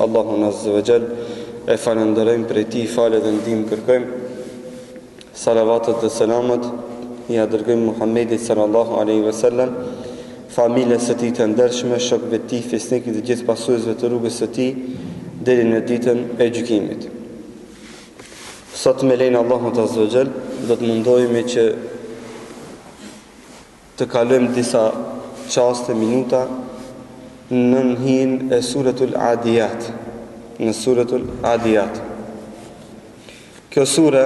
Allahun Azza wa Jall e falenderojmë për ti falë dhe ndihmë kërkojmë. Salavatet dhe selamat i dërgojmë Muhammedit sallallahu alaihi wasallam, familjes së tij të ndershme, shokëve të tij, fisnikët dhe gjithë pasuesve të rrugës së tij deri në ditën e gjykimit. Sot me lenin Allahut Azza wa Jall do të mundohemi që të kalojmë disa çaste, minuta në hijen e suratul Adiyat. Në suratul Adiyat. Kjo sure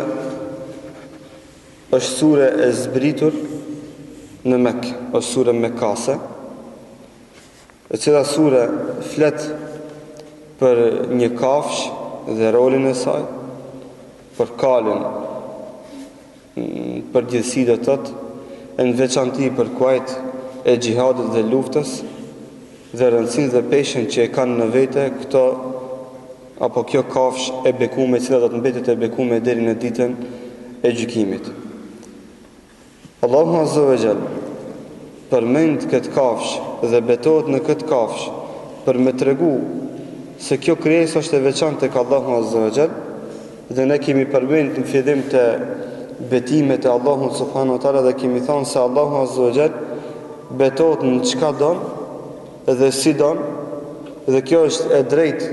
është sure e zbritur në Mekë, është sure mekase, e cila sure flet për një kafsh dhe rolin e saj, për kalën, për gjithësi dhe tëtë, në veçanti për kuajt e gjihadit dhe luftës, dhe rëndësin dhe peshen që e kanë në vete këto, apo kjo kafsh e bekume, cila do të mbetet e bekume deri në ditën e gjykimit. Allahu Azza wa Jall përmend këtë kafsh dhe betohet në këtë kafsh për me tregu se kjo krijesë është e veçantë tek Allahu Azza wa Jall, dhe ne kemi përmend në fillim të betimet e Allahut subhanahu wa taala dhe kemi thënë se Allahu Azza wa Jall betohet në çka don dhe si don, dhe kjo është e drejtë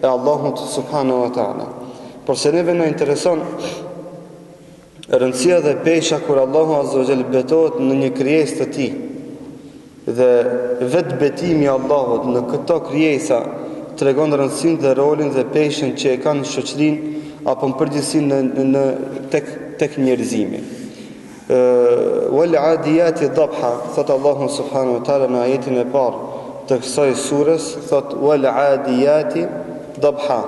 e Allahut subhanahu wa taala. Por se neve na intereson rëndësia dhe pesha kur Allahu Azza wa Jall betohet në një krijesë të tij, dhe vetë betimi i Allahut në këto krijesa tregon rëndësinë dhe rolin dhe peshen që e kanë shoqërinë apo në përgjithësi në tek njerëzimi. Wal adiyati dhabha, thot Allahu subhanahu wa taala në ajetin e parë të kësaj surës, thot wal adiyati dhabha,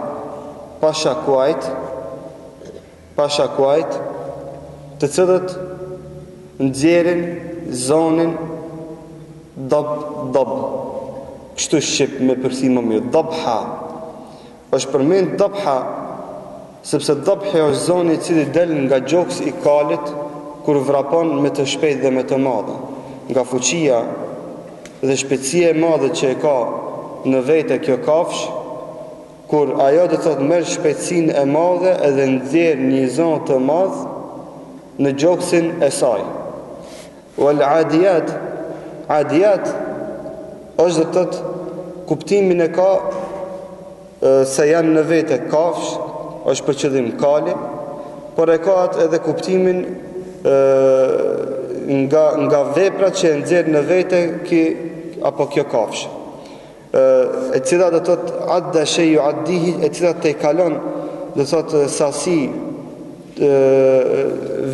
pasha kuajt të cilët nxjerrin zonin dab, kështu shqip me përsi më mirë, dhabha është përmend dhabha sepse dhabha është zoni i cili del nga gjoksi i kalit kur vrapon me të shpejtë dhe me të madhe, nga fuqia dhe shpejtësia e madhe që e ka në vete kjo kafsh, kur ajo do të thotë merr shpejtësinë e madhe edhe nxjerr një zonë të madh në gjoksin e saj. Wal adiyat është do të thotë kuptimin e ka se janë në vete kafsh, është për qëllim kali, por e ka edhe kuptimin nga veprat që e nxjerr në vete apo kjo kafsh, e cila do të thotë adda shay'u addihi, e cila te kalon do të thotë sasi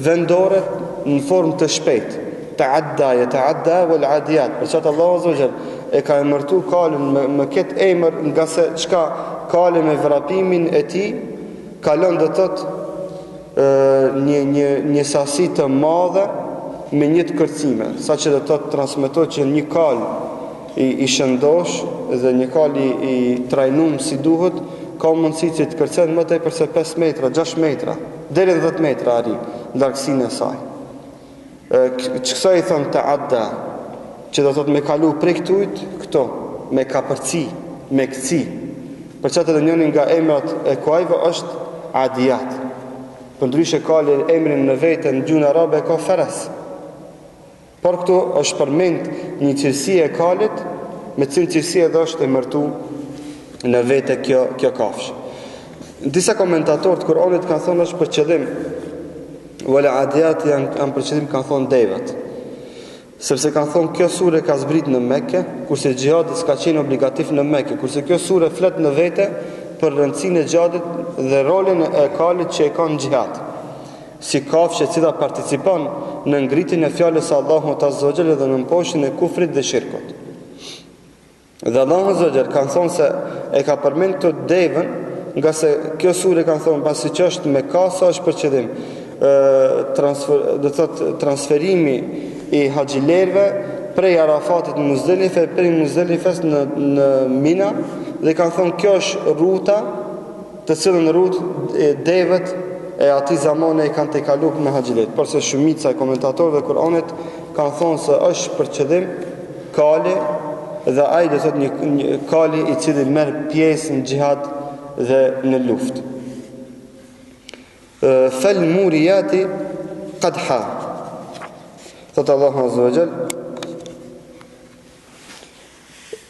vendore në formë të shpejtë. Ta'adda wal adiyat. Për çfarë Allahu Azza wa Jall e ka emërtuar kalën me këtë emër, nga se çka kalë me vrapimin e tij kalon do të thotë një sasi të madhe me një të kërcime, saqë do të thotë transmetohet që një kal i shëndosh dhe një kal i trajnuar si duhet ka mundësi që të kërcen më tepër se 5 metra, 6 metra, deri në 10 metra arrin largësinë e saj. Çka i thon ta'adda, që do të thotë me kalu prej këtujt këto, me kapërci, me këci. Për çfarë të njëri nga emrat e kuajve është adiyat. Përndryshe ka emrin në vete në gjuhën arabe ka faras. Por këtu është përmend një cilësi e kalit, me cilën cilësi edhe është emërtuar në vete kjo kafsh. Disa komentatorë të Kuranit kanë thonë është për qëllim, wala adiyat janë për qëllim, kanë thonë devat. Sepse kanë thonë kjo sure ka zbrit në Mekë, kurse xhihadi s'ka qenë obligativ në Mekë, kurse kjo sure flet në vete për rëndësinë e xhihadit dhe rolin e kalit që e ka në xhihad, si kafshë e cila participon në ngritjen e fjalës së Allahut Azza wa Jalla dhe në mposhtjen e kufrit dhe shirkut. Dhe Allahu Azza wa Jalla kanë thonë se e ka përmend të devën, nga se kjo sure kanë thonë pasi që është me kasa është për qëllim transferimi i haxhilerëve prej Arafatit në Muzdelife, prej Muzdelifes në Mina, dhe kanë thonë kjo është ruta të cilën rrutë devët e atij zamane i kanë tejkaluar me haxhilet. Por se shumica e komentatorëve të Kuranit kanë thonë se është për qëllim kali dhe ai do thot një kali i cili merr pjesë në xhihad dhe në luftë. Fal muriyati qadha. Thot Allahu azza wa jall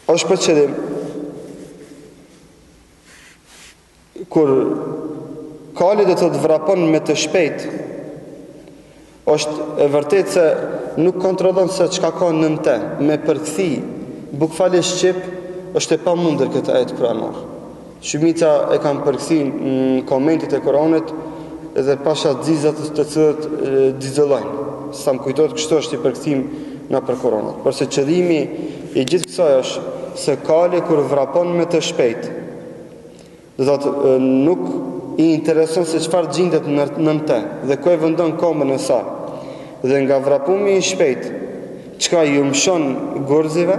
është për qëllim kur kali do të vrapon me të shpejt, është e vërtet se nuk kontrollon se çka ka nën te, me përkthi bukfali shqip është e pamundër këtë ajet kuranor. Shumica e kanë përkthi në komentet e Kuranit dhe pasha xizat të cilët xizëllojnë. Sa më kujtohet kështu është i përkthim në për Kuranit. Përse qëllimi i gjithë kësaj është se kali kur vrapon me të shpejt, do thotë nuk i intereson se çfarë gjendet nën te dhe ku e vendon komën e saj. Dhe nga vrapumi i shpejt, çka ju mshon gurzive,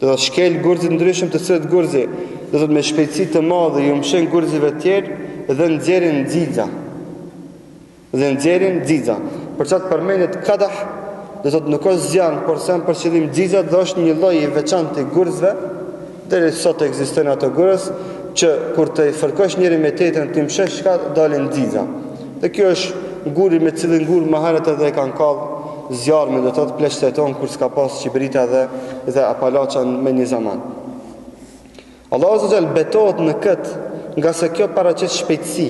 do të shkel gurzit ndryshëm të cilët gurzi, do të thotë me shpejtësi të madhe ju mshon gurzive të tjerë dhe nxjerrin xixa. Dhe nxjerrin xixa. Për çfarë përmendet kadah, do të thotë nuk është zjarr, por sa për qëllim xixa do është një lloj i veçantë i gurzve, deri sot ekzistojnë ato gurz që kur të fërkosh njëri me tjetrën ti mshesh çka dalin xixa. Dhe kjo është guri me cilin gur më herët edhe e kanë kallë zjarmi, do të thotë pleqteton kur s'ka pas Qibrita dhe Apalaçan me një zaman. Allahu azza wa jall betohet në këtë, nga se kjo paraqet shpejtësi,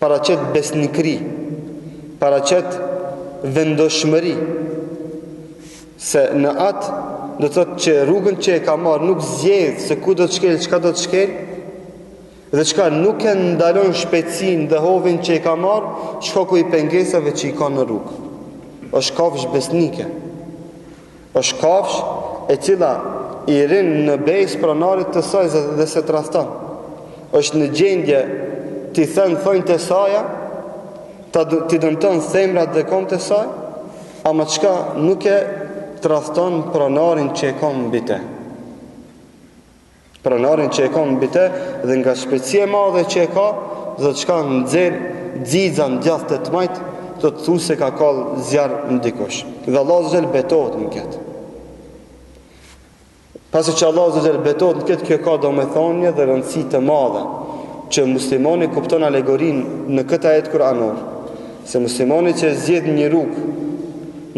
paraqet besnikëri, paraqet vendoshmëri, se në atë do të thotë që rrugën që e ka marrë nuk zgjedh se ku do të shkel, çka do të shkel, dhe çka nuk e ndalon shpejtësinë dhe hovin që e ka marrë, shkaku i pengesave që i ka në rrugë. Është kafsh besnike. Është kafsh e cila i rin në bejs pronarit të saj dhe se traston. Është në gjendje ti thënë të saja, ti dëmton themrat dhe kom të saj, ama çka nuk e traston pronarin që e ka mbi te. Pronarin që e ka mbi te dhe nga shpejtësia e madhe që e ka, dhe çka nxjerr xixan gjatë të majt, do të thu se ka kallë zjarr ndikush. Dhe Allahu azza wa betohet në këtë. Pasi që Allahu azza wa betohet në këtë, kjo ka domethënie dhe rëndësi të madhe që muslimani kupton alegorinë në këtë ajet kuranor. Se muslimani që zgjedh një rrugë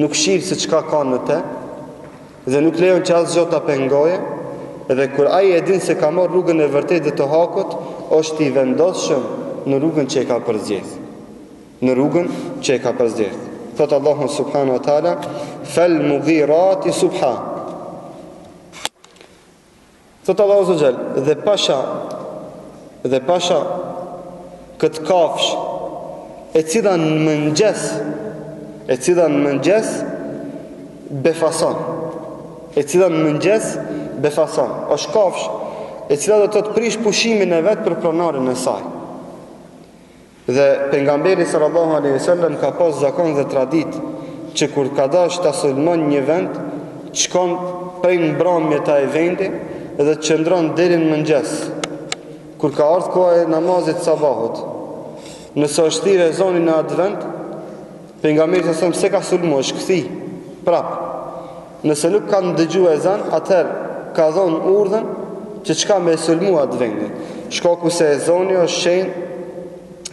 nuk shih se çka ka në te dhe nuk lejon që asgjë ta pengoje, dhe kur ai e din se ka marrë rrugën e vërtetë të hakut, është i vendosshëm në rrugën që e ka përzgjedh. Në rrugën që e ka përzgjedh. Thot Allahu subhanahu wa taala, fal mughirati subha. Thot Allahu azza wa jall, dhe pasha këtë kafsh e cila në mëngjes befason. Është kafsh e cila do të prish pushimin e vet për pronarin e saj. Dhe pejgamberi sallallahu alaihi wasallam ka pas zakon dhe tradit që kur ka dash ta sulmon një vend, shkon prej mbrëmjes të ai vendi dhe qëndron deri në mëngjes. Kur ka ardhur koha e namazit sabahut, nëse është thirrë zonin në atë vend, pejgamberi sa se ka sulmuar, është kthi prap. Nëse nuk kanë dëgjuar ezan, atëherë ka dhënë urdhën që çka me sulmu atë vendin. Shkaku se ezani është shenjë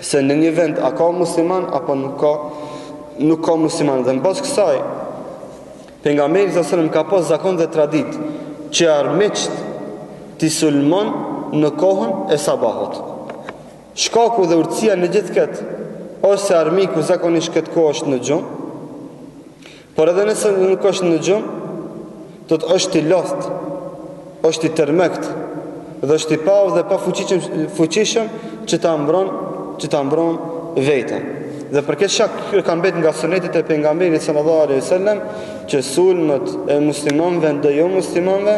se në një vend a ka musliman apo nuk ka musliman. Dhe në pas kësaj pejgamberi sa ka pas zakon dhe tradit që armiqt t'i sulmon në kohën e sabahut. Shkaku dhe urtësia në gjithë këtë është se armiku zakonisht këtë kohë është në gjumë, por edhe nëse nuk është në gjumë, do të është i lodhët, është i tërmekt dhe është i pavë dhe pa fuqishëm që ta mbron vetën. Dhe për këtë shak ka mbet nga sunetit e pejgamberit sallallahu alaihi wasallam që sulmet e muslimanëve dhe jo muslimanëve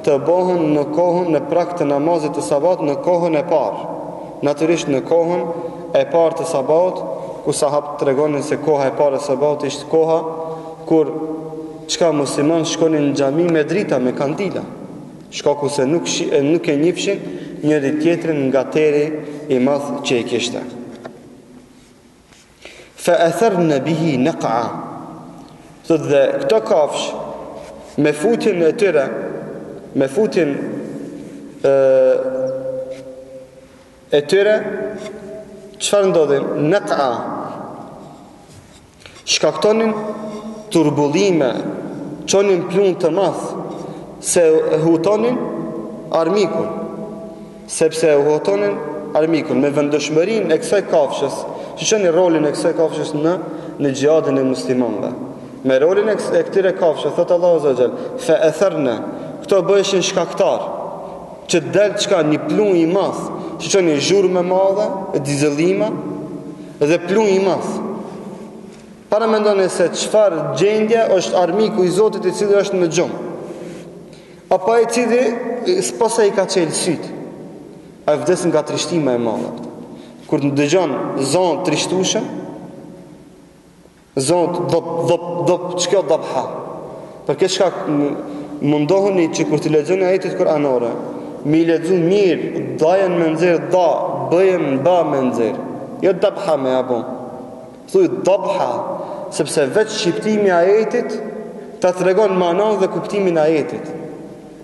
të bëhen në kohën në prag të namazit të sabat në kohën e parë. Natyrisht në kohën e parë të sabat, ku sahabët tregonin se koha e parë e sabat ishte koha kur çka musliman shkonin në xhami me drita, me kandila. Shkaku se nuk e njifshin njëri tjetrin nga teri i madh që i kishte. Fa atharna bihi naqa. Dhe këto kafsh me futjen e tyre, me futjen e tyre, çfarë ndodhi? Naqa, shkaktonin turbullime, çonin pluhun të madh, se hutonin armikun, sepse hutonin armikun me vendëshmërinë e kësaj kafshës. Shihoni rolin e kësaj kafshës në xhihadin e muslimanëve. Me rolin e këtyre kafshëve, thot Allahu Azza wa Jall, fa atharna, këto bëheshin shkaktar që del çka një pluhë i madh. Shihoni zhurmë e madhe, dizellima dhe pluhë i madh. Para mendoni se çfarë gjendje është armiku i Zotit i cili është në xhum. Apo i cili s'posa i ka çelë syt. Ai vdes nga trishtima e madhe. Kur të dëgjon zonë trishtueshë, zonë dop çka dabha. Për këtë shkak mundohuni që kur të lexoni ajetet kuranore, mi lexu mirë, dajen me nxjerr da, bëjen ba me nxjerr. Jo dabha me apo. Thuaj dabha, sepse vetë shqiptimi i ajetit ta tregon manon dhe kuptimin e ajetit.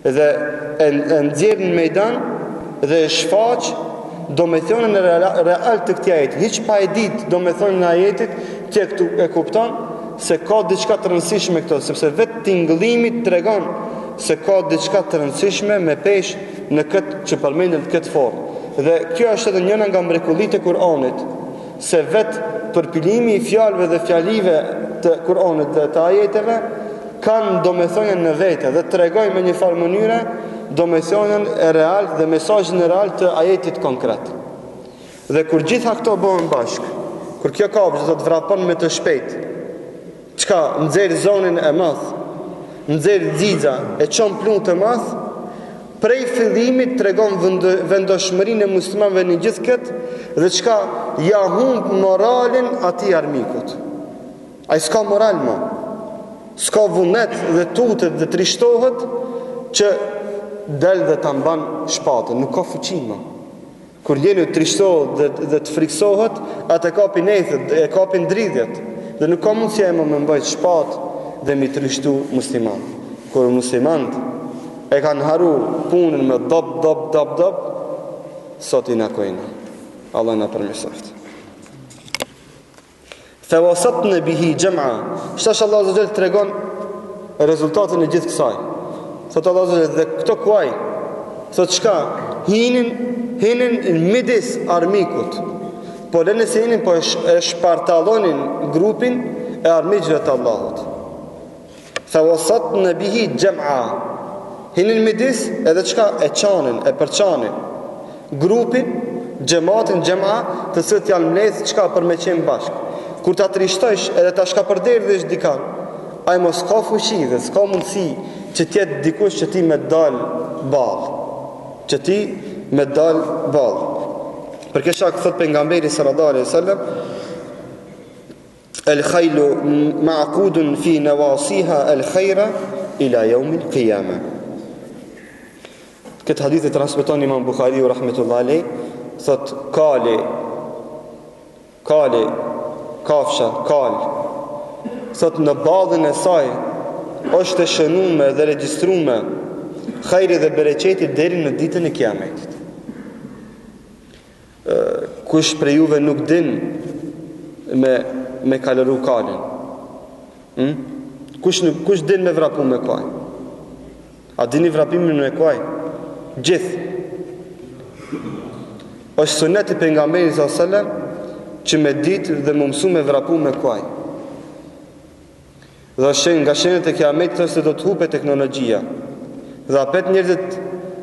Dhe e nxjerr në meydan dhe e shfaq domethënien real të këtij ajeti. Hiç pa e ditë domethënien e ajetit, ti këtu e kupton se ka diçka të rëndësishme këto, sepse vetë tingëllimi tregon se ka diçka të rëndësishme me pesh në këtë që përmendet në këtë formë. Dhe kjo është edhe njëra nga mrekullitë e Kuranit, se vetë përpilimi i fjalëve dhe fjalive të Kuranit dhe të ajeteve kanë domethënien në vete dhe tregojnë me një farë mënyre domethënien e real dhe mesazhin e real të ajetit konkret. Dhe kur gjitha këto bëhen bashk, kur kjo kafshë do të vrapon me të shpejt, çka nxjerr zonin e madh, nxjerr xixa e çon pluhun të madh, prej fillimit tregon vendoshmërinë e muslimanëve në gjithë këtë dhe çka ja humb moralin atij armikut. Ai s'ka moral më. S'ka vullnet dhe tutet dhe trishtohet që del dhe ta mban shpatën, nuk ka fuqi më. Kur njeriu trishtohet dhe të friksohet, atë kapin ethet, e kapin dridhjet dhe nuk ka mundësi më me mbajt shpatë dhe mi trishtu musliman. Kur muslimanët e kanë haru punën me dop, sot i nakojnë. Allah na përmirësoft. Fawasatna bihi jam'a. Shtash Allah Azza wa Jall tregon rezultatin e gjithë kësaj. Thot Allah Azza wa Jall, dhe këto kuaj, thot çka? Hinin midis armikut. Po nëse hinin po e shpartallonin grupin e armiqve të Allahut. Fawasatna bihi jam'a. Hinin midis edhe çka e çanin, e përçanin grupin, xhamatin, xhama, të cilët janë mbledh çka për me qenë bashkë. Kur ta trishtosh edhe ta shkapërderdhësh dikan, ai mos ka fuqi dhe s'ka mundësi që të jetë dikush që ti me dal ball. Që ti me dal ball. Për këtë shkak thot pejgamberi sallallahu alaihi wasallam, el-khaylu ma'qudun fi nawasiha al-khayra ila yawm al-qiyamah. Këtë hadith e transmeton Imam Buhariu rahmetullahi alayh, thot kale, kafsha, thot në ballën e saj është e shënuar dhe regjistruar khajri dhe bereqeti deri në ditën e Kiametit. Kush prej juve nuk din me kaloru kalin? Kush din me vrapu me kuaj? A dini vrapimin me kuaj? Gjithë. Është suneti pejgamberit sallallahu alajhi wasallam që me ditë dhe më mësu me vrapu me kuaj. Dhe nga shenjat e Kiametit se do të hupe teknologjia. Dhe apet njerëzit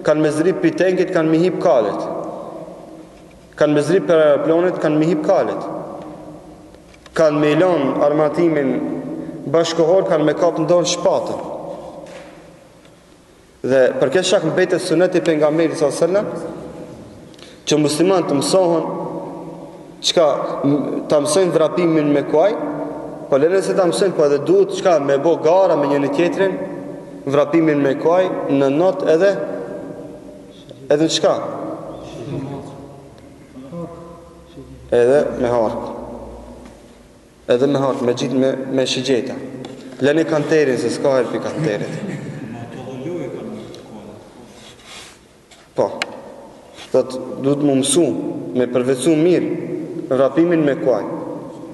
kanë me zrip për tenkit, kanë me hip kalet. Kanë me zrip për aeroplanit, kanë me hip kalet. Kanë me ilon armatimin bashkohor, kanë me kap në dorë shpatën. Dhe për këtë shak mbetet suneti pejgamberit sallallahu alajhi wasallam që muslimanët të mësohen çka ta mësojnë vrapimin me kuaj, po nëse ta mësojnë po edhe duhet çka me bë gara me njëri tjetrin, vrapimin me kuaj në not edhe çka? Edhe me hark. Edhe me hark, me gjitë me shigjeta. Lëni kanterin se s'ka helpi kanterit. Duhet më mësu, me përvecu mirë vrapimin me kuaj,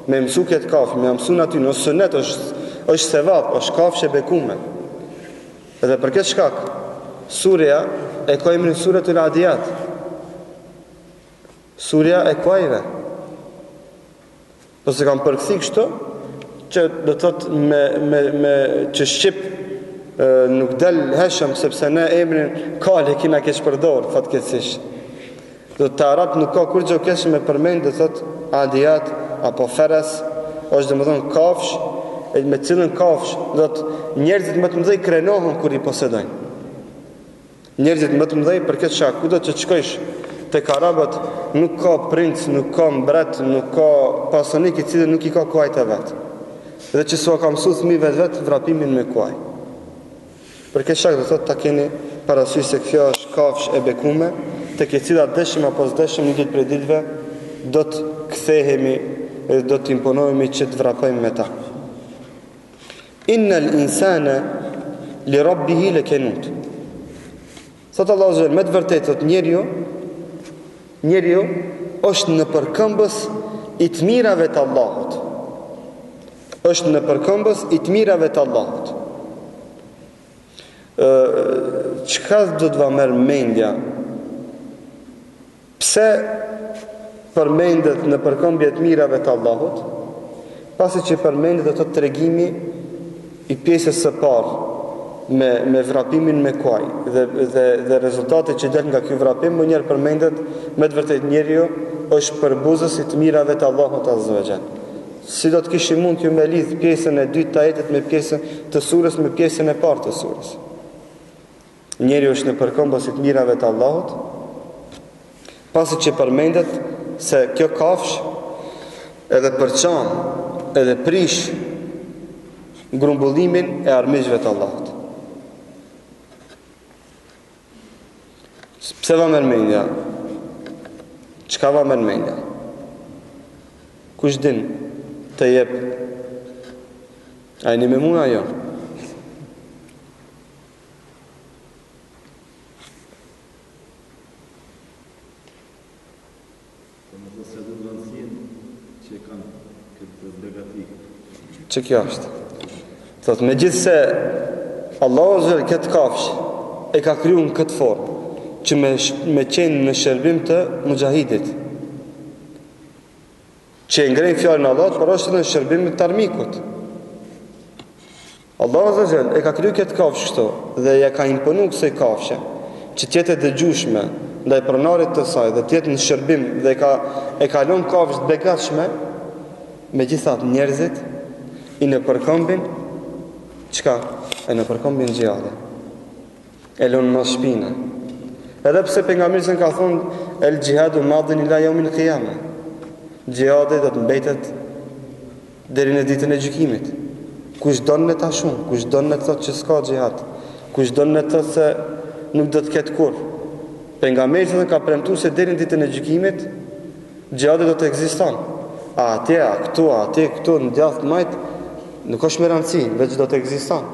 me mësu këtë kafsh, me mësu në aty, në sunet është sevap, është kafsh e bekume. Edhe për këtë shkak, surja e ka emrin Suratul Adiyat, surja e kuajve. Po se kam përkëthi kështu, që do thot që shqip nuk del heshëm, sepse ne emrin kale kina kesh përdor, fatkeqësisht. Do të arab nuk ka kur gjë kesh me përmend, do thot Adiyat apo Feres, është domethënë kafsh, me cilën kafsh do të njerëzit më të mëdhej krenohen kur i posedojnë. Njerëzit më të mëdhej për këtë shkak, kudo që shkojsh tek arabët nuk ka princ, nuk ka mbret, nuk ka pasonik i cili nuk i ka kuajt e vet. Dhe që s'u ka mësuar fëmijëve vet vrapimin me kuaj. Për këtë shkak do thotë ta keni parasysh se kjo është kafsh e bekume, tek e cila dëshim apo s'dëshim një ditë prej ditëve do të kthehemi dhe do të imponohemi që të vrapojmë me ta. Innal insana li rabbihi lakanut. Sot Allahu zot me të vërtetë thot njeriu është në përkëmbës i të mirave të Allahut. Është në përkëmbës i të mirave të Allahut. Çka do të merr mendja? Pse përmendet në përkëmbje të mirave të Allahut? Pasi që përmendet ato tregimi i pjesës së parë me vrapimin me kuaj dhe rezultatet që del nga ky vrapim, më njëherë përmendet me të vërtetë njeriu është përbuzës i të mirave të Allahut Azza wa Jall. Si do të kishim mund të me lidh pjesën e dytë të ajetit me pjesën të surës me pjesën e parë të surës. Njeriu është në përkëmbës i të mirave të Allahut, pasi që përmendet se kjo kafsh edhe përçan edhe prish grumbullimin e armiqve të Allahut. Pse va merr mendja? Çka va merr mendja? Kush din të jep? Ai me mua jo. Që kjo është? Thot, me gjithë se Allahu zërë këtë kafsh e ka kryu në këtë formë që me qenë në shërbim të mujahidit, që e ngrejnë fjallën Allahut, por është në shërbim të armikut. Allahu zërë e ka kryu këtë kafsh kështu dhe ja ka imponu kësaj kafshe që tjetë e dëgjushme ndaj pronarit të saj dhe tjetë në shërbim dhe e ka lënë kafsh të begatshme, me gjithat njerëzit i në përkëmbin qka? E në përkëmbin gjihadi e lënë më shpina, edhe pse pejgamberi ka thonë el gjihadu madhin ila yawmil qiyamah, gjihadi do të mbetet deri në ditën e gjykimit. Kush don në ta shumë, kush don në të thotë që s'ka gjihad, kush don në të thotë se nuk do të ketë kur, pejgamberi ka premtuar se deri në ditën e gjykimit gjihadi do të ekziston. A atje, a këtu, në djathë majt, nuk është me rëndësi, veç do të ekziston.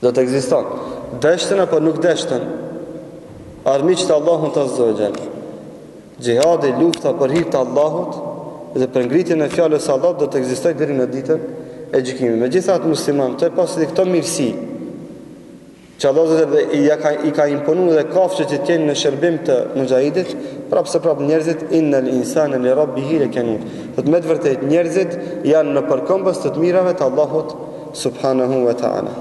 Do të ekziston. Deshtën apo nuk deshtën, armiqtë Allahut të zëgjel, gjihadi, lufta për hir të Allahut dhe për ngritjen e fjalës Allahut do të ekzistoj deri në ditën e gjykimit. Megjithatë musliman, të pasi këto mirësi që Allah i ka imponu dhe kafshët që tjenë në shërbim të mujahidit, prapë njerëzit innal insana li rabbihi lakanut. Do të me të vërtet njerëzit janë në përkëmbës të mirave të Allahut subhanahu wa ta'ala.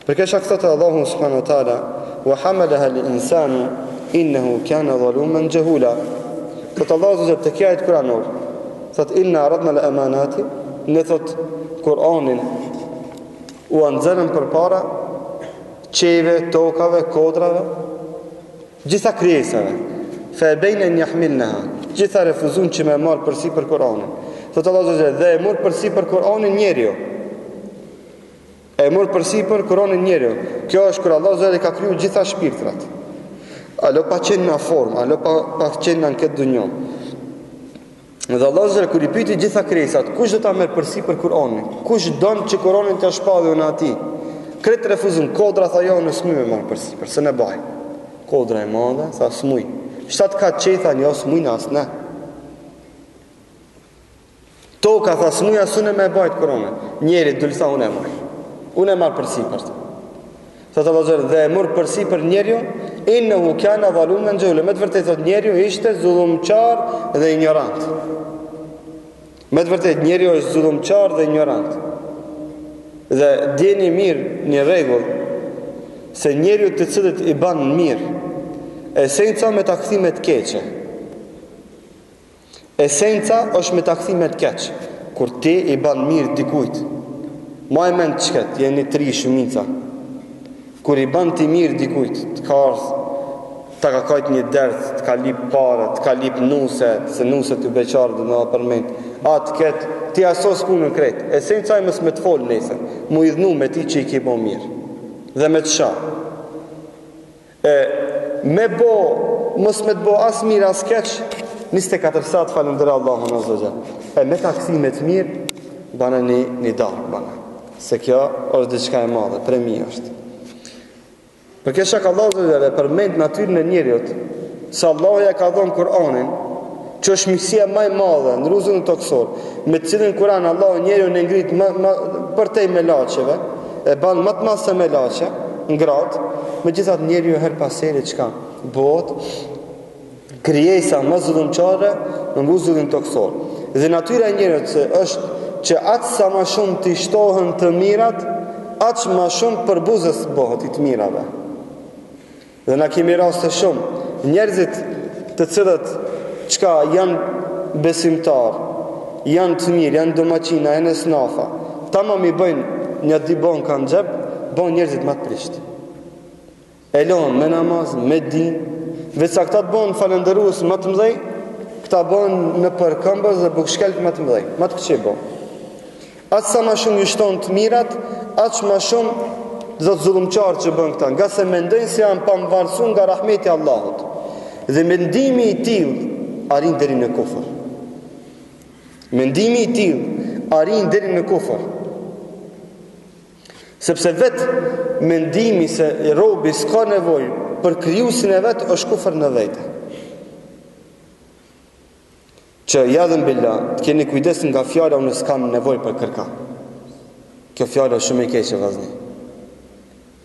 Për këtë shkak thotë Allahu subhanahu wa ta'ala wa hamalaha al-insanu innahu kana zaluman jahula. Thotë Allahu te kjajet kuranor. Thotë inna aradna al-amanati, ne thotë Kur'anin u anxhërën përpara qeve, tokave, kodrave, gjitha krijesave. Fa bejnë njahmilnaha, gjitha refuzun që me marë përsi për Kur'anin. Thotë Allah zëzhe, dhe e mërë përsi për Kur'anin njeriu. E mërë përsi për Kur'anin njeriu. Kjo është kur Allah zëzhe ka kryu gjitha shpirtrat. Alo pa qenë në formë, alo pa qenë në këtë dunjo. Dhe Allah zëzhe, kur i pyti gjitha krijesat, kush do ta merë përsi për Kur'anin? Kush donë që Kur'anin të shpadhë në ati? Kretë refuzun, kodra tha jo në s'my me marë përsi, përse në baj. Kodra e madhe, sa smuj. 7 katë qetha një smuj në asë ne. Toka tha smuja sune me bajt korone. Njeri dulë tha unë e marë. Unë e marë përsi për të. Tha të vazhër dhe e mërë përsi për njerjo, innehu kana zalumen gjëllë. Me të vërtet thot njerjo ishte zullumqar dhe ignorant. Me të vërtet njerjo është zullumqar dhe ignorant. Dhe djeni mirë një regull se njerjo të cilët i banë mirë, esenca me të këthimet keqe. Esenca është me të këthimet keqe. Kur ti i banë mirë dikujt, ma e mend qëket, jeni 3 shumica. Kur i banë ti mirë dikujt, të ka ardhë, të ka kajt një derdh, të ka lip pare, të ka lip nuse, se nuse të beqarë dhe në apërment, atë ketë, ti asos punën kretë. Esenca e mësë me të folë nesër, mu i dhnu me ti që i ki bo mirë, dhe me të sha. Me bo, mësë me të bo as mirë as keqë, 24 saat falëndërë Allahun azza. Me ta këthime të mirë, bana një darë, bana. Se kjo është diçka e madhe, premi është. Për kjo shak Allah azza përmend natyrën e njeriut, se Allah ja ka dhënë Kur'anin, që është misia më e madhe në rrugën toksor, me të cilën Kur'an Allah njeriu e ngrit përtej me laçeve, e ban më të madh se me laçe, ngrat, megjithatë njeriu her pas here çka bëhet krijesa më zullumçare në rrugën toksor. Dhe natyra e njeriut është që atë sa më shumë të shtohen të mirat, aq më shumë përbuzës bëhet i të mirave. Dhe na kemi raste shumë njerëzit të cilët çka janë besimtar, janë të mirë, janë domaqina, janë snafa, tamam i bëjnë një dibon kanë xhep, bën njerëzit më të prisht. E lën me namaz, me din, veça këta të bën falëndërues më të mëdhej, këta bën në përkëmbës dhe bukshkelt më të mëdhej, më të këqij bën. Atë sa më shumë ju shton të mirat, aq më shumë zot zullumçar që bën këta, nga se mendojnë se janë pavarësuar nga rahmeti i Allahut. Dhe mendimi i tillë arrin deri në kufër. Mendimi i tillë arrin deri në kufër. Sepse vetë mendimi se robi s'ka nevojë për krijuesin e vet është kufër në vetë. Që jadën billah, të keni kujdes nga fjala unë s'kam nevojë për kërka. Kjo fjala është shumë e keqe vëllai.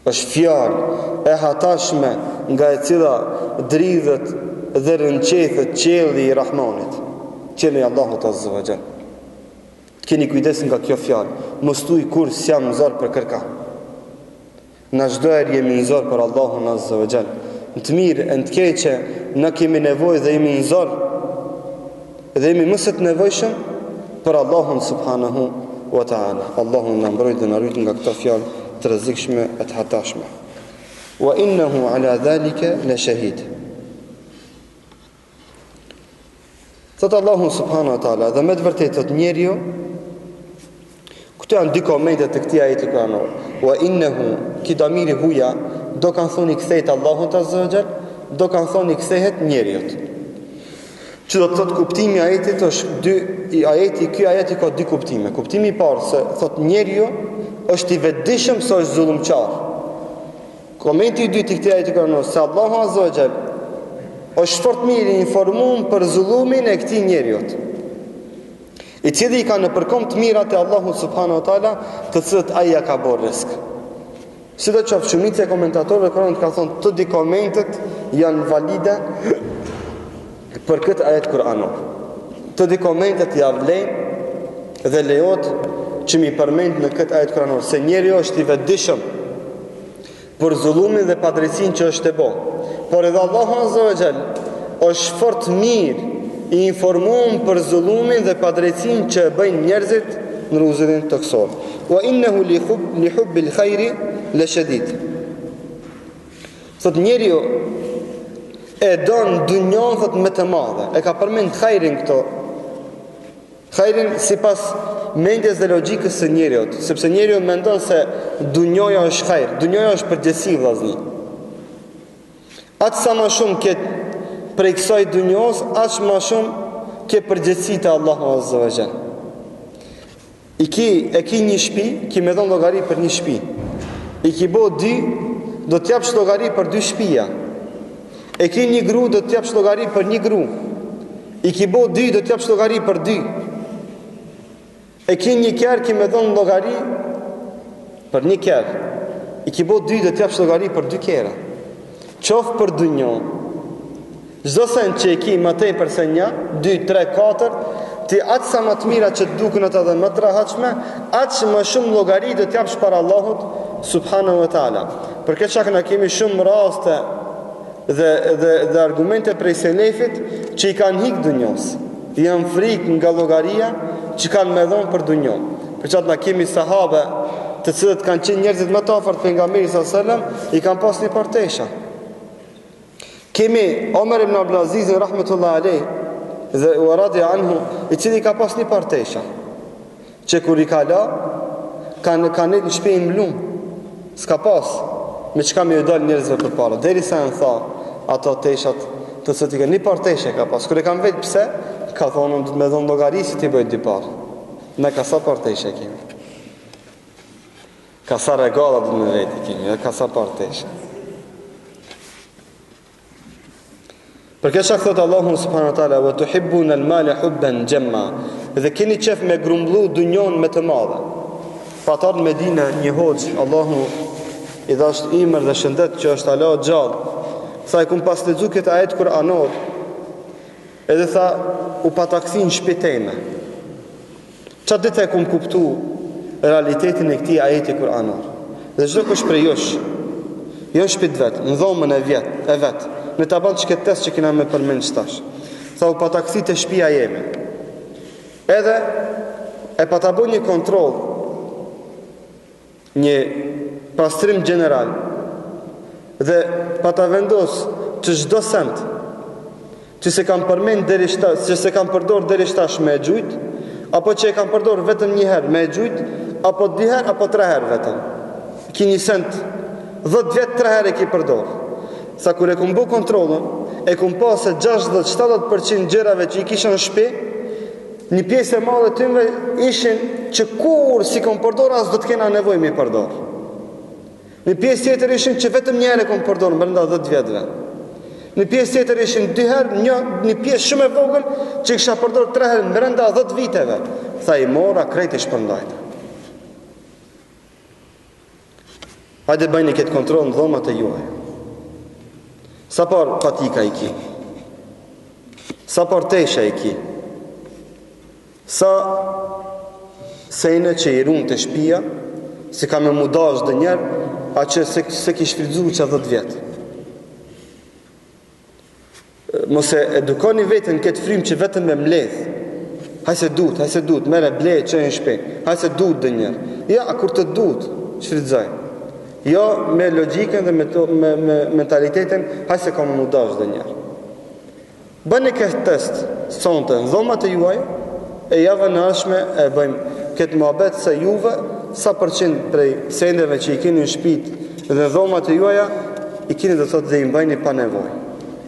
Është fjalë e hatashme nga e cila dridhet dhe rënqethet qielli i Rahmanit, qielli i Allahut azza wa jall. Keni kujdes nga kjo fjalë, mos thuaj kur s'jam zor për kërka. Na çdo herë jemi zor për Allahun azza wa jall. Në të mirë e në të keqe na kemi nevojë dhe jemi zor dhe jemi më së nevojshëm për Allahun subhanahu wa taala. Allahun na mbrojtë dhe na ruajt nga këto fjalë të rrezikshme e të hatashme. Wa innahu ala dhalika la shahid. Thot Allahu subhanahu wa taala, dhe me të vërtetë thot njeriu, këto janë dy komente të këtij ajeti kuranor. Wa innahu kidamiri huja do kanë thoni kthehet Allahut azza wa jall, do kanë thoni kthehet njeriut. Që do të thot kuptimi i ajetit është ky ajeti ka dy kuptime. Kuptimi i parë se thot njeriu është i vetëdijshëm se është zullumçar. Komenti i dytë i këtij ajeti kuranor se Allahu azza wa jall është fort mirë i informuar për zullumin e këtij njeriut, i cili i ka në përkom të mirat e Allahu subhanahu wa taala, të cilët ai ja ka bërë rrezik. Sidoqoftë shumica e komentatorëve Kur'anit ka thonë të di komentet janë valide për këtë ajet kuranor. Të di komentet ja vlen dhe lejohet që mi përmend në këtë ajet kuranor se njeriu është i vetëdijshëm për zullumin dhe padrejtinë që është e bë. Por edhe Allahu azza wa jall është fort mirë i informuar për zullumin dhe padrejtinë që e bëjnë njerëzit në rrugën toksor. Wa innahu li hubbil khairi la shadid. Sot njeriu e don dunjon thot më të madhe. E ka përmend khairin këto. Khairin sipas mendjes dhe logjikës së njeriut, sepse njeriu mendon se dunjoja është khair, dunjoja është përgjithësi vllazni. Atë sa më shumë ke prej kësaj dunjos, aq më shumë ke përgjithësi te Allahu azza wa jall. E ki një shtëpi, ki më dhon llogari për një shtëpi. I ki bo 2, do t'japsh llogari për 2 shtëpia. E ki një gru, do të japsh llogari për një gru. I ki bo 2, do të japsh llogari për 2. E ki një kerë, ki me dhënë llogari për një kerë. I ki bo 2, do të japsh llogari për 2 kera. Qoftë për dunjon. Çdo sen që e ki më tepër se 1, 2, 3, 4, ti atë sa më të mira që të duken ata dhe më të rehatshme, atë që më shumë llogari do të japsh para Allahut subhanahu wa taala. Për këtë shkak na kemi shumë raste dhe argumente prej selefit që i kanë hik dunjos. Janë frikë nga llogaria që kanë me dhonë për dunjon. Për çfarë na kemi sahabe të cilët kanë qenë njerëzit më të afërt pejgamberit sallallahu alajhi wasallam, i kanë pasur partesha. Kemi Omer ibn Abdulaziz rahmetullahi alayh dhe u radhi anhu, i cili ka pas një partesha që kur i ka la kanë në shtëpi mlum, s'ka pas me çka më dal njerëzve përpara, derisa janë tha ato teshat të cilët i kanë një parteshe ka pas. Kur e kanë vetë pse, ka thonë do të më dhon llogari si ti bëj dy parë. Ne ka sa parteshe kemi. Ka sa regala do më vetë kemi, ka sa parteshe. Për këtë shak thotë Allahu subhanahu wa taala wa tuhibbuna al-mala hubban jamma. Dhe keni qef me grumbullu dunjon me të madhe. Patar në Medinë një hoxh, Allahu i dhash imër dhe shëndet që është Allah gjallë. Tha i kum pas lexu këtë ajet kuranor. Edhe tha u patakthin shpiteme. Çfarë ditë e kum kuptu realitetin e këtij ajeti kuranor. Dhe çdo kush prej jush, jo shpit vet, në dhomën e vet. Në të banë që këtë test që kina me përmenë qëtash. Tha u pata këthi të shpia jeme. Edhe e pata bu një kontrol, një pastrim general, dhe pata vendos që çdo sent që se kam përmenë derishtash, që se kam përdor derishtash me e gjujt, apo që e kam përdor vetëm një herë me e gjujt, apo 2 herë, apo 3 herë vetëm. Ki një sent 10 vjetë 3 herë e ki përdor. Sa kur e kum bu kontrolën, e kum pa se 60-70% gjërave që i kisha në shtëpi, një pjesë e madhe tyre ishin që kur si kom përdor as do të kena nevojë mi përdor. Një pjesë tjetër ishin që vetëm një herë kom përdor brenda 10 vjetëve. Një pjesë tjetër ishin 2 herë, një pjesë shumë e vogël që kisha përdor 3 herë brenda 10 viteve. Tha i mora krejt e shpërndajta. Hajde bëjni këtë kontroll në dhomat e juaj. Sa par patika i ki, sa par tesha i ki, sa sejne që i runë të shpia, si ka me mudash dhe njerë, a që se ki shfridzu që 10 vjetë. Mose edukoni vetën këtë frim që vetën me mledh, hajse duhet, mere blej që e në shpe, hajse duhet dhe njerë. Ja, a kur të duhet, shfridzaj. Jo me logjikën dhe me mentalitetin, hajse ka më mudash dhe njerë. Bëni këtë test sonte në dhomat e juaj, e javë në arshme e bëjmë këtë muhabet se juve sa përqind prej sendeve që i keni në shpit dhe dhomat e juaja i keni dhe thot dhe i mbajni pa nevoj.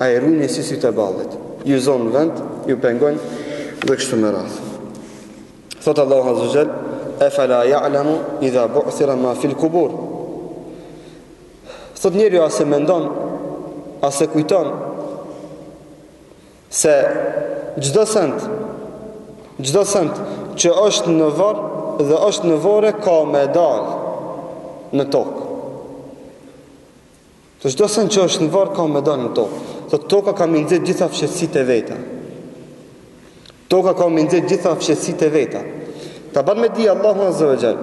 A e runi si sy të ballit. Ju zonë në vend, ju pengojnë dhe kështu me rath. Thot Allahu Azza wa Jall, e fala ja'lamu idha bu'thira ma fil kubur. Thot njeri ase mendon, ase kujton se gjdo sent që është në varë dhe është në vore ka me dalë në tokë. Të gjdo sent që është në varë ka me dalë në tokë. Thot toka ka me nëzit gjitha fshëtësit e veta. Toka ka me nëzit gjitha fshëtësit e veta. Ta ban me di Allahu Azza wa Jall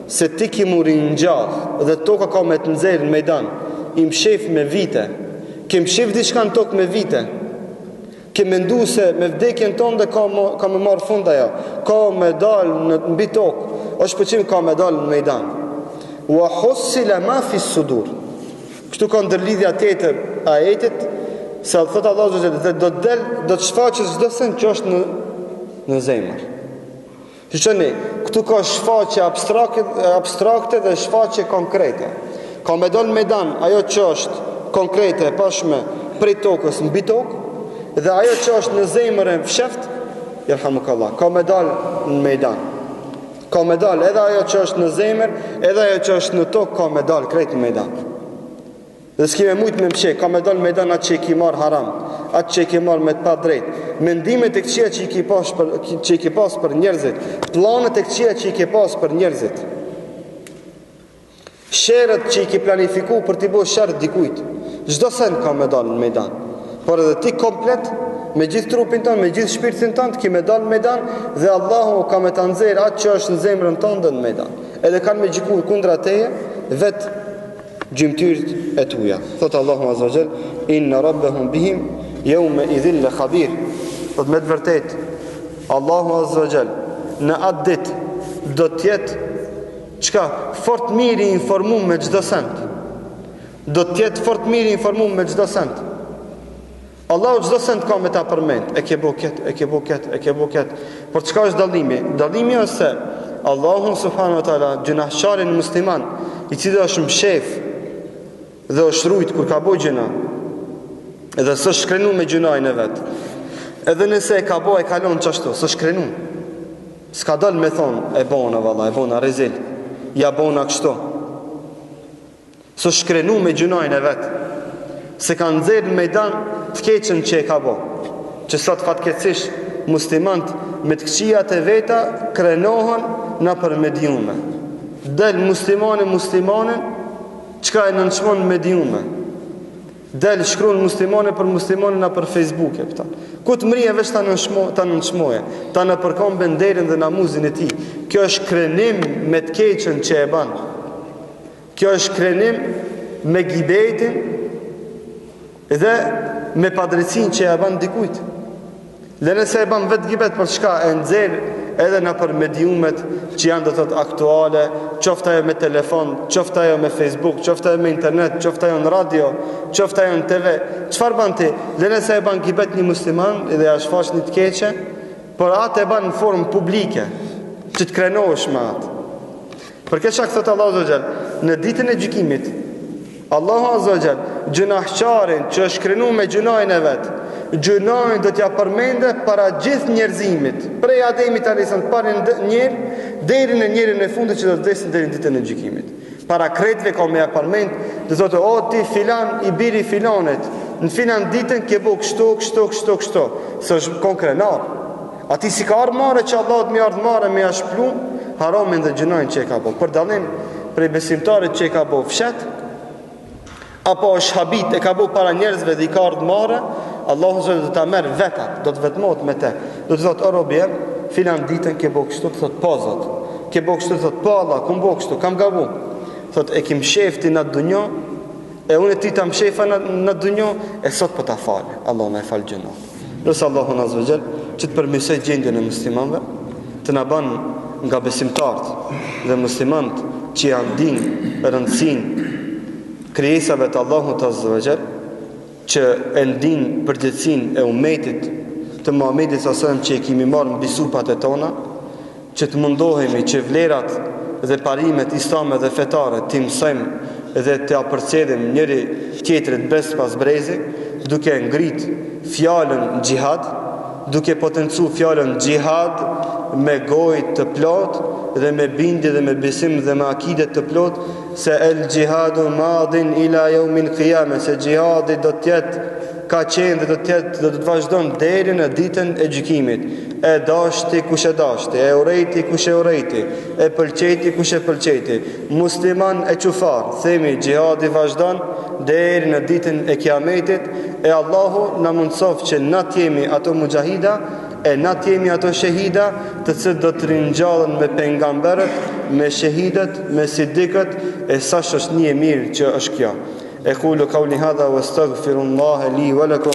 se ti ki muri në gjallë dhe toka ka me të nëzirë në mejdan, i mshef me vite, ke mshef diçka në tokë me vite, ke mendu se me vdekjen tonë dhe ka me marë funda ja, ka me dalë në mbi tokë, është pëqim ka me dalë në mejdan. Wa hussila ma fi sudur. Kështu ka ndërlidhja tjetër ajetit, se thot Allah dhe do të shfaqës çdo sen që është në zemër. Shqeni, këtu ka shfaqe abstrakte dhe shfaqe konkrete. Ka me dalë në mejdan ajo që është konkrete, pashme prej tokës në bitokë, dhe ajo që është në zemër e fsheft, yerhamukallah, ka me dalë në mejdan. Ka me dalë edhe ajo që është në zemër, edhe ajo që është në tokë, ka me dalë krejt në mejdan. Dhe s'kime mujt me mshek, ka me dal me dan atë që i ki marë haram, atë që i ki marë me të pa drejt, mendimet e këqia që i ki pas për njerëzit, planet e këqia që i ki pas për njerëzit, sherët që i ki planifiku për t'i bo sherët dikujt, çdo sen ka me dal në mejdan, por edhe ti komplet, me gjithë trupin tonë, me gjithë shpirtin tonë, ki me dal në mejdan, dhe Allahu ka me të nxerë atë që është në zemrën tonë dhe në mejdan. Edhe kanë me gjiku kundra teje, vetë gjymtyrit e tuja. Thotë Allahu Azza wa Jall, inna rabbahum bihim yawma idhil khabir. Do të me të vërtet Allahu Azza wa Jall në atë ditë do të jetë çka fort mirë i informuar me çdo send. Do të jetë fort mirë i informuar me çdo send. Allahu çdo send ka me ta përmend. E ke buket, e ke buket, e ke buket. Por çka është dallimi? Dallimi është se Allahu subhanahu wa taala gjunahçarin musliman, i cili është mshef dhe është rujt kur ka bo gjëna, edhe së shkrenu me gjënajnë e vetë, edhe nëse e ka bo e kalon qashtu, së shkrenu, s'ka dal me thonë e bona valla, e bona rezil, ja bona kështu, së shkrenu me gjënajnë e vetë, se ka nëzirë në mejdan të keqen që e ka bo, që sot fatkeциsh muslimant me të këqijat e veta krenohen në për mediume, del muslimanin çka e nënçmon mediume, del shkruan muslimane për muslimane na për Facebook e këta. Ku të mrije veç ta nënçmoje, ta në përkombe nderin dhe namuzin e ti. Kjo është krenim me të keqen që e ban. Kjo është krenim me gibetin dhe me padrecin që e ban dikujt. Dhe nëse e ban vetë gibet për çka e nxerr edhe në për mediumet që janë do të thotë aktuale, qofta jo me telefon, qofta jo me Facebook, qofta jo me internet, qofta jo në radio, qofta jo në TV. Çfarë ban ti? Dhe nëse e ban gibet një musliman edhe ja shfaq një të keqe, por atë e ban në formë publike, që të krenohesh me atë. Për këtë shkak thotë Allahu Azza wa Jall, në ditën e gjykimit, Allahu Azza wa Jall, gjunahçarin që është krenu me gjunajnë e vet, gjunajnë do t'ja përmende para gjithë njerëzimit, prej Ademit alayhiselam parin njerë, deri në njerin e fundit që do të vdesin deri në ditën e gjykimit. Para kretve ka me ja përmend, do thotë o ti filan i biri filanet, në filan ditën ke bo kështu, se është konkrenar. A ti si ka ardhë mare që Allah të mi ardhë mare me ja shplu, haramin dhe gjunajnë që e ka bo. Për dalim prej besimtarit që e ka bo fshet, apo është habit e ka bo para njerëzve dhe i ka ardhë mare, Allahu zërë do të merë vetat, do të vetmot me te. Do të thotë, o robi jem, filan ditën ke bo kështu, të thotë, po zot. Ke bo kështu, të thotë, po Allah, kum bo kështu, kam gabu. Thotë, e kim shefti në dunjo, e unë e ti ta mshefa në dunjo, e sot për ta falë. Allah në e falë gjëno. Nësë Allahu në azvëgjel, që të përmisoj gjendjën e muslimanve, të në banë nga besimtartë dhe muslimant që janë din rëndësin krijesave të Allahu të azvëgjel, që e ndin përgjithsin e umetit të Muhamedit s.a.s. që i kemi marrë mbi supat e tona, që të mundohemi që vlerat dhe parimet islame dhe fetare të mësojmë dhe të apërcedhim njëri tjetrit bes pas brezi, duke ngrit fjalën xhihad, duke potencu fjalën xhihad me gojë të plot dhe me bindje dhe me besim dhe me akide të plot, se el gjihadu madhin ila yawmil qiyamah, se gjihadi do të jetë ka qenë dhe do të vazhdon deri në ditën e gjykimit. E dashti kush e dashti, e urejti kush e urejti, e pëlqeti kush e pëlqeti. Musliman e qufar, themi gjihadi vazhdon deri në ditën e kiametit, e Allahu na mundsof që na të jemi ato mujahida, e na të jemi ato shahida, të cilët do të ringjallën me pejgamberët, me shahidët, me sidikët, e sa është një e mirë që është kjo. أقول قولي هذا واستغفر الله لي ولكم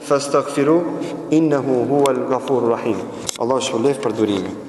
فاستغفروه إنه هو الغفور الرحيم. الله شكرا لك për durimin.